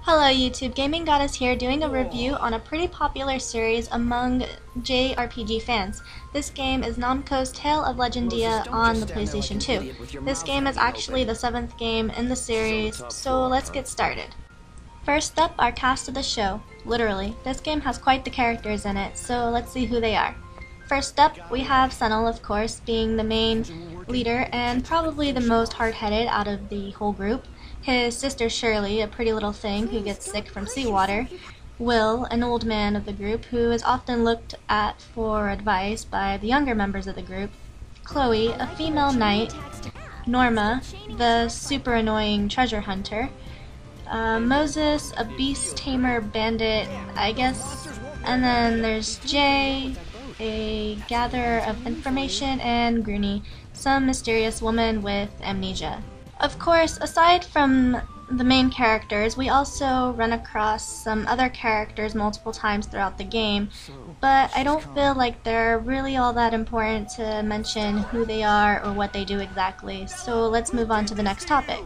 Hello YouTube, Gaming Goddess here doing a review on a pretty popular series among JRPG fans. This game is Namco's Tale of Legendia on the PlayStation 2. This game is actually the 7th game in the series, so let's get started. First up, our cast of the show. Literally, this game has quite the characters in it, so let's see who they are. First up, we have Senel, of course, being the main leader and probably the most hard-headed out of the whole group. His sister Shirley, a pretty little thing who gets sick from seawater. Will, an old man of the group who is often looked at for advice by the younger members of the group. Chloe, a female knight. Norma, the super annoying treasure hunter. Moses, a beast tamer bandit, I guess. And then there's Jay, a gatherer of information, and Groony, some mysterious woman with amnesia. Of course, aside from the main characters, we also run across some other characters multiple times throughout the game, but I don't feel like they're really all that important to mention who they are or what they do exactly, so let's move on to the next topic.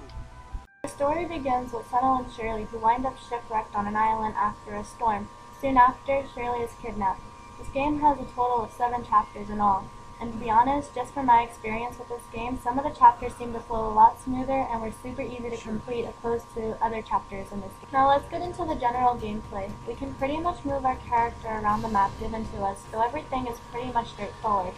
The story begins with Senel and Shirley, who wind up shipwrecked on an island after a storm. Soon after, Shirley is kidnapped. This game has a total of 7 chapters in all, and to be honest, just from my experience with this game, some of the chapters seem to flow a lot smoother and were super easy to complete opposed to other chapters in this game. Now let's get into the general gameplay. We can pretty much move our character around the map given to us, so everything is pretty much straightforward.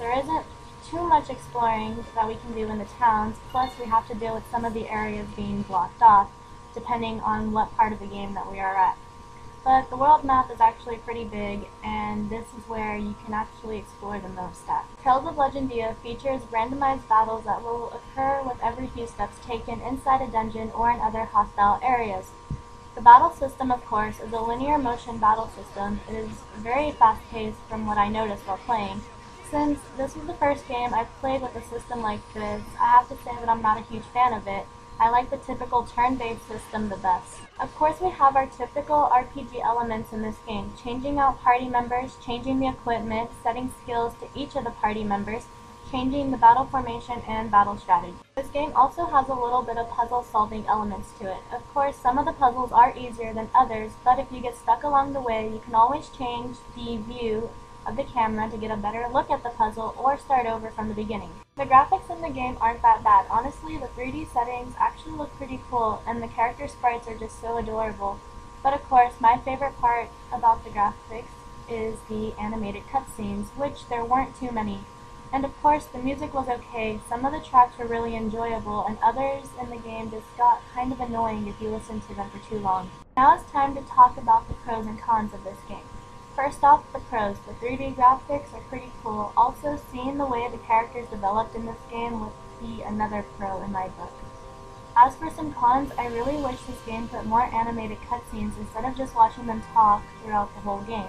There isn't too much exploring that we can do in the towns, plus we have to deal with some of the areas being blocked off, depending on what part of the game that we are at. But the world map is actually pretty big, and this is where you can actually explore the most at. Tales of Legendia features randomized battles that will occur with every few steps taken inside a dungeon or in other hostile areas. The battle system, of course, is a linear motion battle system. It is very fast-paced from what I noticed while playing. Since this was the first game I've played with a system like this, I have to say that I'm not a huge fan of it. I like the typical turn-based system the best. Of course, we have our typical RPG elements in this game, changing out party members, changing the equipment, setting skills to each of the party members, changing the battle formation and battle strategy. This game also has a little bit of puzzle-solving elements to it. Of course, some of the puzzles are easier than others, but if you get stuck along the way, you can always change the view of the camera to get a better look at the puzzle or start over from the beginning. The graphics in the game aren't that bad. Honestly, the 3D settings actually look pretty cool and the character sprites are just so adorable. But of course, my favorite part about the graphics is the animated cutscenes, which there weren't too many. And of course, the music was okay. Some of the tracks were really enjoyable and others in the game just got kind of annoying if you listened to them for too long. Now it's time to talk about the pros and cons of this game. First off, the pros. The 3D graphics are pretty cool. Also, seeing the way the characters developed in this game would be another pro in my book. As for some cons, I really wish this game put more animated cutscenes instead of just watching them talk throughout the whole game.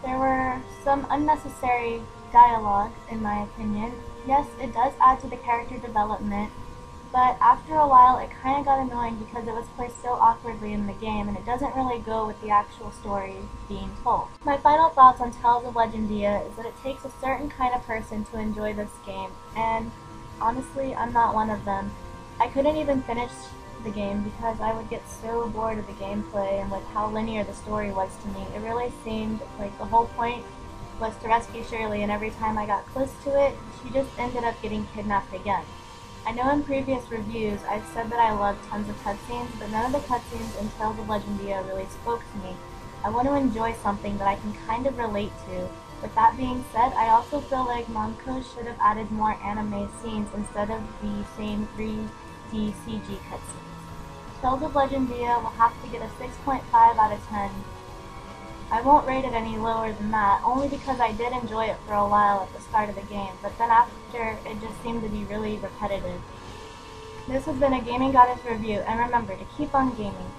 There were some unnecessary dialogue, in my opinion. Yes, it does add to the character development, but after a while it kind of got annoying because it was placed so awkwardly in the game and it doesn't really go with the actual story being told. My final thoughts on Tales of Legendia is that it takes a certain kind of person to enjoy this game, and honestly, I'm not one of them. I couldn't even finish the game because I would get so bored of the gameplay and with how linear the story was to me. It really seemed like the whole point was to rescue Shirley, and every time I got close to it, she just ended up getting kidnapped again. I know in previous reviews I've said that I love tons of cutscenes, but none of the cutscenes in Tales of Legendia really spoke to me. I want to enjoy something that I can kind of relate to. With that being said, I also feel like Namco should have added more anime scenes instead of the same 3D CG cutscenes. Tales of Legendia will have to get a 6.5 out of 10. I won't rate it any lower than that, only because I did enjoy it for a while at the start of the game, but then after, it just seemed to be really repetitive. This has been a Gaming Goddess review, and remember to keep on gaming.